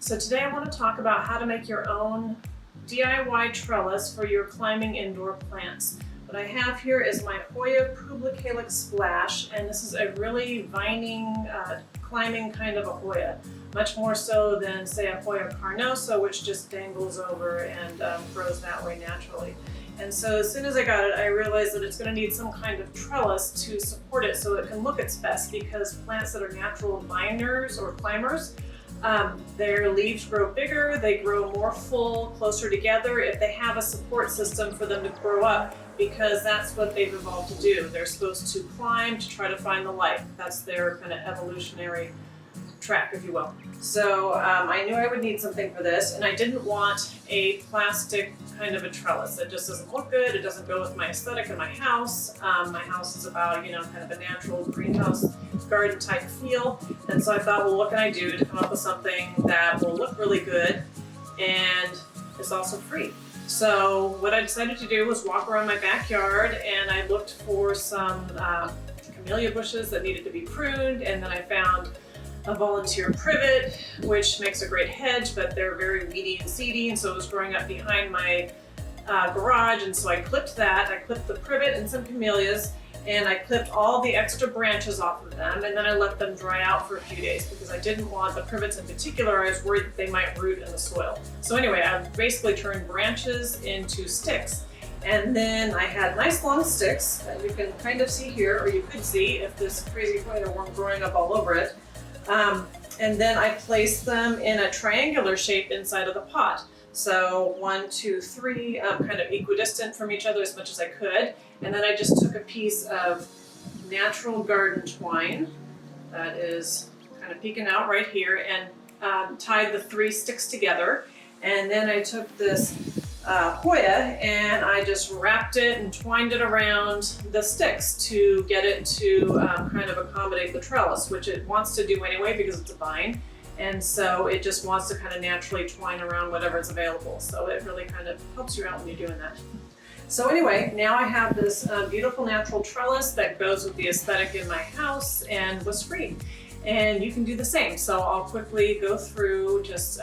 So today I want to talk about how to make your own DIY trellis for your climbing indoor plants. What I have here is my Hoya Publicalyx Splash, and this is a really vining, climbing kind of a Hoya. Much more so than, say, a Hoya carnosa, which just dangles over and grows that way naturally. And so as soon as I got it, I realized that it's going to need some kind of trellis to support it so it can look its best, because plants that are natural viners or climbers, their leaves grow bigger, they grow more full, closer together if they have a support system for them to grow up, because that's what they've evolved to do. They're supposed to climb to try to find the light. That's their kind of evolutionary track, if you will. So I knew I would need something for this, and I didn't want a plastic kind of a trellis. It just doesn't look good. It doesn't go with my aesthetic in my house. My house is about, kind of a natural greenhouse garden type feel. And so I thought, well, what can I do to come up with something that will look really good and is also free? So what I decided to do was walk around my backyard, and I looked for some camellia bushes that needed to be pruned, and then I found a volunteer privet, which makes a great hedge, but they're very weedy and seedy, and so it was growing up behind my garage, and so I clipped that. I clipped the privet and some camellias, and I clipped all the extra branches off of them, and then I let them dry out for a few days because I didn't want the privets in particular. I was worried that they might root in the soil. So anyway, I basically turned branches into sticks. And then I had nice long sticks that you can kind of see here, or you could see if this crazy Hoya weren't growing up all over it. And then I placed them in a triangular shape inside of the pot. So 1, 2, 3, kind of equidistant from each other as much as I could. And then I just took a piece of natural garden twine that is kind of peeking out right here, and tied the 3 sticks together. And then I took this Hoya and I just wrapped it and twined it around the sticks to get it to kind of accommodate the trellis, which it wants to do anyway because it's a vine. And so it just wants to kind of naturally twine around whatever's available. So it really kind of helps you out when you're doing that. So anyway, now I have this beautiful natural trellis that goes with the aesthetic in my house and was free. And you can do the same. So I'll quickly go through just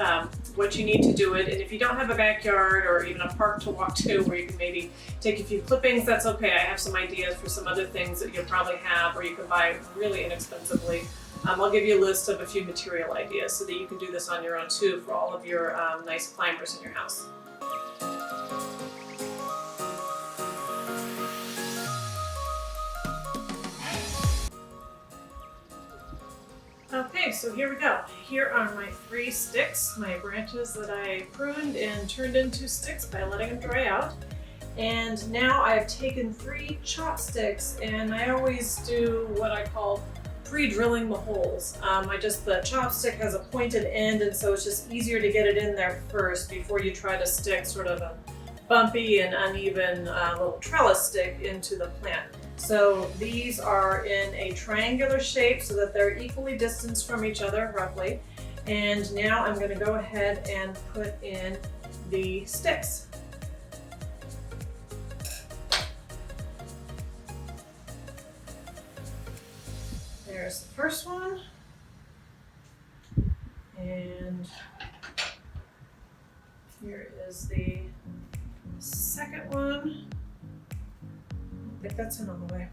what you need to do it. And if you don't have a backyard or even a park to walk to where you can maybe take a few clippings, that's okay. I have some ideas for some other things that you'll probably have or you can buy really inexpensively. I'll give you a list of a few material ideas so that you can do this on your own too for all of your nice climbers in your house. Okay, so here we go. Here are my 3 sticks, my branches that I pruned and turned into sticks by letting them dry out. And now I've taken 3 chopsticks, and I always do what I call pre-drilling the holes. The chopstick has a pointed end, and so it's just easier to get it in there first before you try to stick sort of a bumpy and uneven little trellis stick into the plant. So these are in a triangular shape so that they're equally distanced from each other, roughly. And now I'm going to go ahead and put in the sticks. There's the first one. And here is the second one. I think that's in on the way.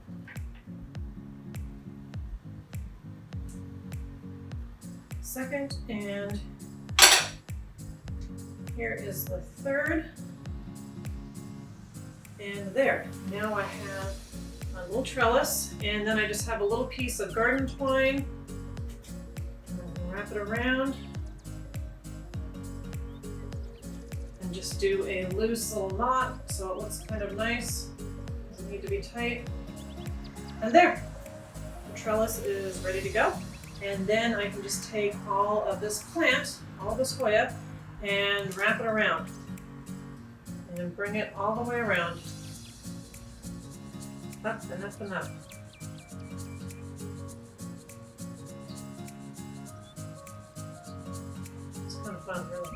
Second, and here is the third. And there, now I have a little trellis, and then I just have a little piece of garden twine. And wrap it around. And just do a loose little knot so it looks kind of nice. Need to be tight. And there, the trellis is ready to go. And then I can just take all of this plant, all of this Hoya, and wrap it around and bring it all the way around, up and up and up. It's kind of fun, really.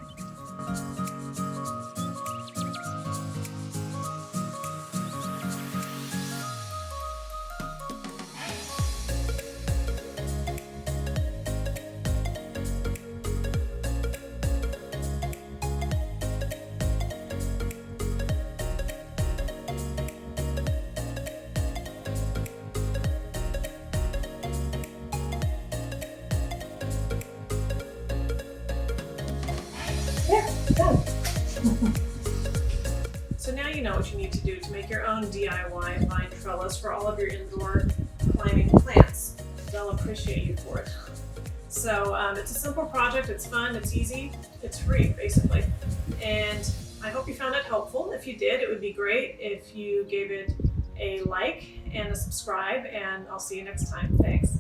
There, done. So now you know what you need to do to make your own DIY vine trellis for all of your indoor climbing plants. They'll appreciate you for it. So it's a simple project, it's fun, it's easy, it's free basically. And I hope you found it helpful. If you did, it would be great if you gave it a like and a subscribe, and I'll see you next time. Thanks.